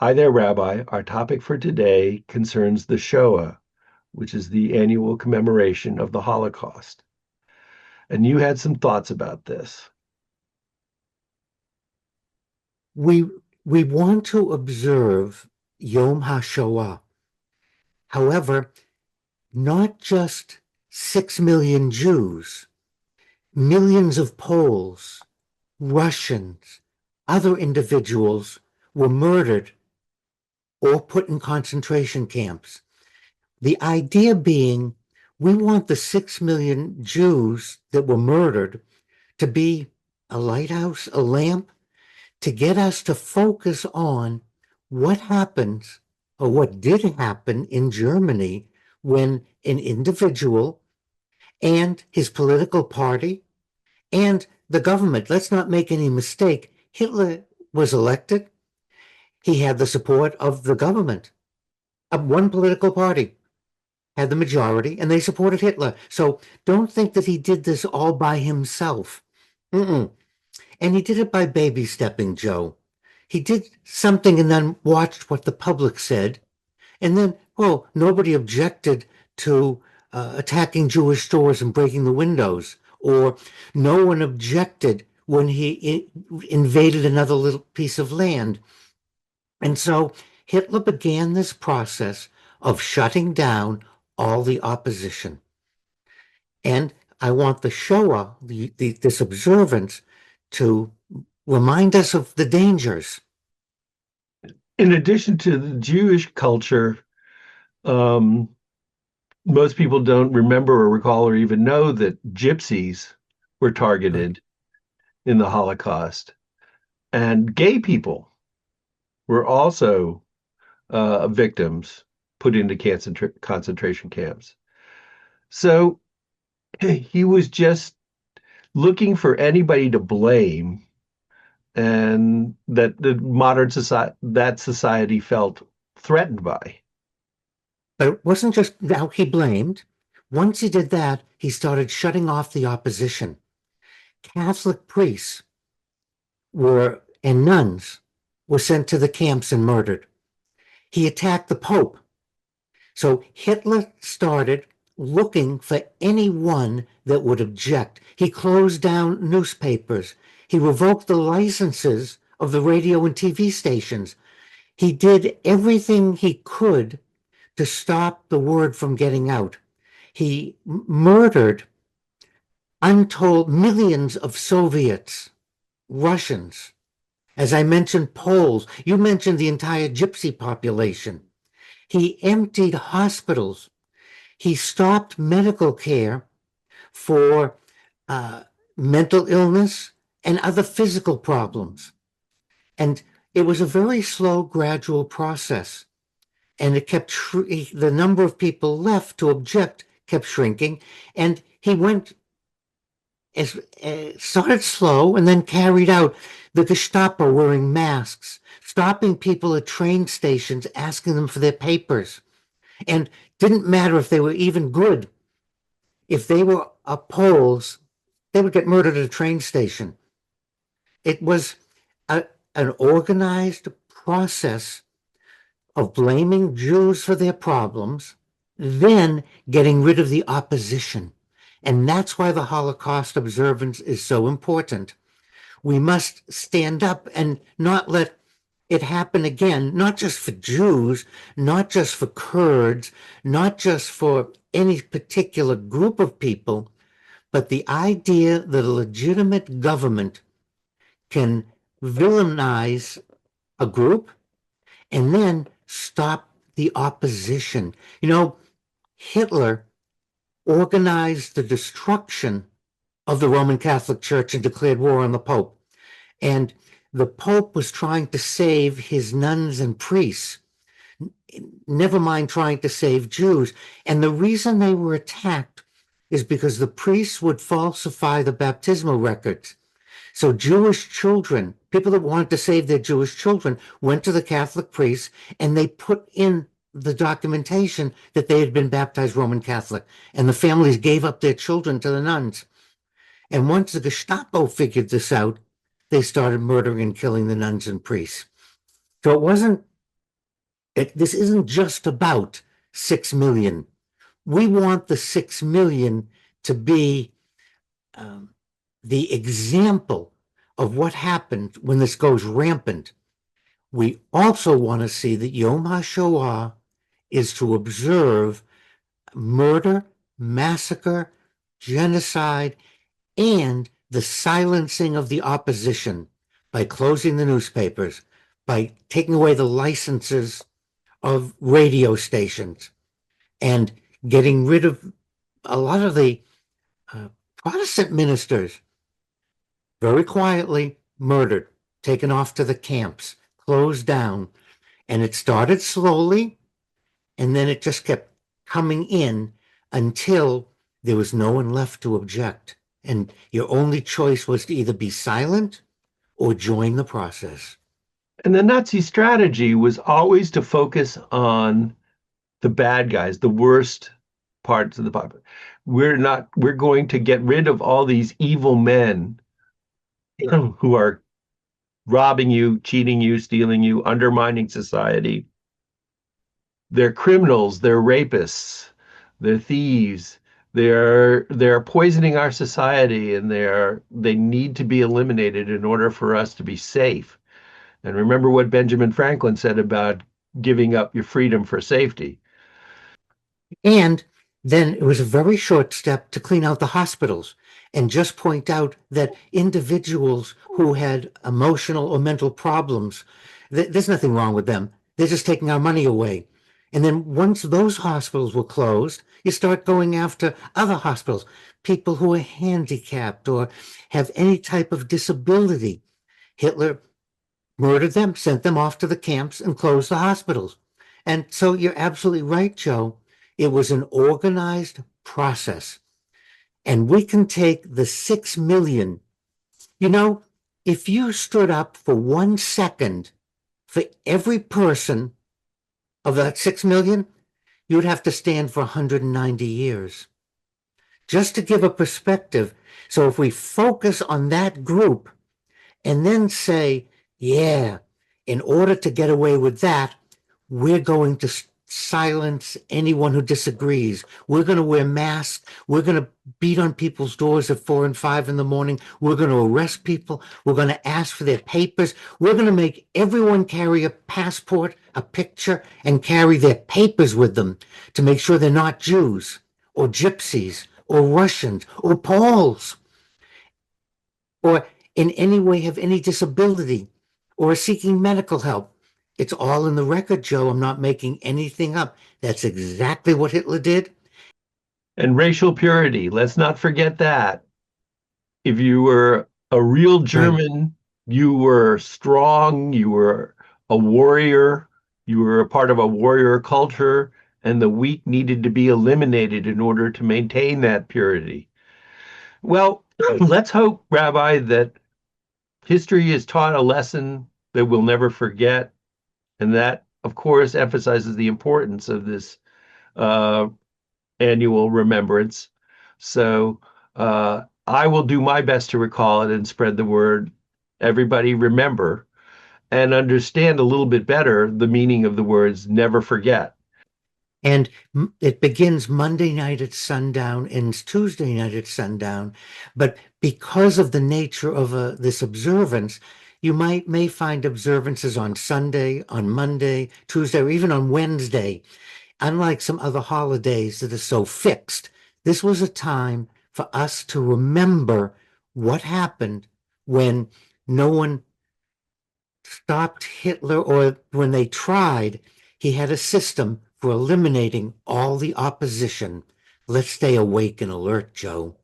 Hi there, Rabbi. Our topic for today concerns the Shoah, which is the annual commemoration of the Holocaust. And you had some thoughts about this. We we want to observe Yom HaShoah. However, not just 6 million Jews, millions of Poles, Russians, other individuals were murdered or put in concentration camps. The idea being we want the 6 million Jews that were murdered to be a lighthouse, a lamp, to get us to focus on what happens or what did happen in Germany when an individual and his political party and the government, let's not make any mistake, Hitler was elected. He had the support of the government. One political party had the majority and they supported Hitler. So don't think that he did this all by himself. Mm-mm. And he did it by baby stepping, Joe. He did something and then watched what the public said. And then, well, nobody objected to attacking Jewish stores and breaking the windows. Or no one objected when he invaded another little piece of land. And so Hitler began this process of shutting down all the opposition. And I want the Shoah, this observance, to remind us of the dangers. In addition to the Jewish culture, um, most people don't remember or recall or even know that gypsies were Right. targeted in the Holocaust. And gay people were also victims put into concentration camps. So he was just looking for anybody to blame, and that the modern society felt threatened by. But it wasn't just how he blamed. Once he did that, he started shutting off the opposition. Catholic priests were and nuns were sent to the camps and murdered. He attacked the Pope. So Hitler started looking for anyone that would object. He closed down newspapers. He revoked the licenses of the radio and TV stations. He did everything he could to stop the word from getting out. He murdered untold millions of Soviets, Russians, as I mentioned, Poles. You mentioned the entire gypsy population. He emptied hospitals. He stopped medical care for uh, mental illness and other physical problems. And it was a very slow, gradual process. And it kept the number of people left to object kept shrinking. And he went as started slow and then carried out the Gestapo wearing masks, stopping people at train stations, asking them for their papers. And didn't matter if they were even good. If they were Poles, they would get murdered at a train station. It was a, an organized process of blaming Jews for their problems, then getting rid of the opposition. And that's why the Holocaust observance is so important. We must stand up and not let it happen again, not just for Jews, not just for Kurds, not just for any particular group of people, but the idea that a legitimate government can villainize a group and then stop the opposition. You know, Hitler organized the destruction of the Roman Catholic Church and declared war on the Pope. And the Pope was trying to save his nuns and priests, never mind trying to save Jews. And the reason they were attacked is because the priests would falsify the baptismal records. So Jewish children, people that wanted to save their Jewish children, went to the Catholic priests and they put in the documentation that they had been baptized Roman Catholic. And the families gave up their children to the nuns. And once the Gestapo figured this out, they started murdering and killing the nuns and priests. So it wasn't This isn't just about 6 million. We want the 6 million to be um, the example of what happened when this goes rampant. We also want to see that Yom HaShoah is to observe murder, massacre, genocide, and the silencing of the opposition by closing the newspapers, by taking away the licenses of radio stations, and getting rid of a lot of the uh, Protestant ministers very quietly murdered, taken off to the camps, closed down. And it started slowly, and then it just kept coming in until there was no one left to object. And your only choice was to either be silent or join the process. And the Nazi strategy was always to focus on the bad guys, the worst parts of the population. We're going to get rid of all these evil men who are robbing you, cheating you, stealing you, undermining society. They're criminals, they're rapists, they're thieves, they're poisoning our society, and they need to be eliminated in order for us to be safe. And remember what Benjamin Franklin said about giving up your freedom for safety. And then it was a very short step to clean out the hospitals and just point out that individuals who had emotional or mental problems, there's nothing wrong with them. They're just taking our money away. And then once those hospitals were closed, you start going after other hospitals, people who are handicapped or have any type of disability. Hitler murdered them, sent them off to the camps, and closed the hospitals. And so you're absolutely right, Joe. It was an organized process. And we can take the 6 million. You know, if you stood up for 1 second for every person of that 6 million, you'd have to stand for 190 years. Just to give a perspective. So if we focus on that group and then say, yeah, in order to get away with that, we're going to silence anyone who disagrees. We're going to wear masks. We're going to beat on people's doors at 4 and 5 in the morning. We're going to arrest people. We're going to ask for their papers. We're going to make everyone carry a passport, a picture, and carry their papers with them to make sure they're not Jews or gypsies or Russians or Poles or in any way have any disability or are seeking medical help. It's all in the record, Joe. I'm not making anything up. That's exactly what Hitler did. And racial purity, let's not forget that. If you were a real Right. German, you were strong, you were a warrior, you were a part of a warrior culture, and the weak needed to be eliminated in order to maintain that purity. Well, let's hope, Rabbi, that history has taught a lesson that we'll never forget, and that, of course, emphasizes the importance of this uh, annual remembrance. So I will do my best to recall it and spread the word. Everybody remember and understand a little bit better the meaning of the words never forget. And it begins Monday night at sundown, ends Tuesday night at sundown. But because of the nature of this observance, you may find observances on Sunday, on Monday, Tuesday, or even on Wednesday. Unlike some other holidays that are so fixed, this was a time for us to remember what happened when no one stopped Hitler, or when they tried, he had a system for eliminating all the opposition. Let's stay awake and alert, Joe.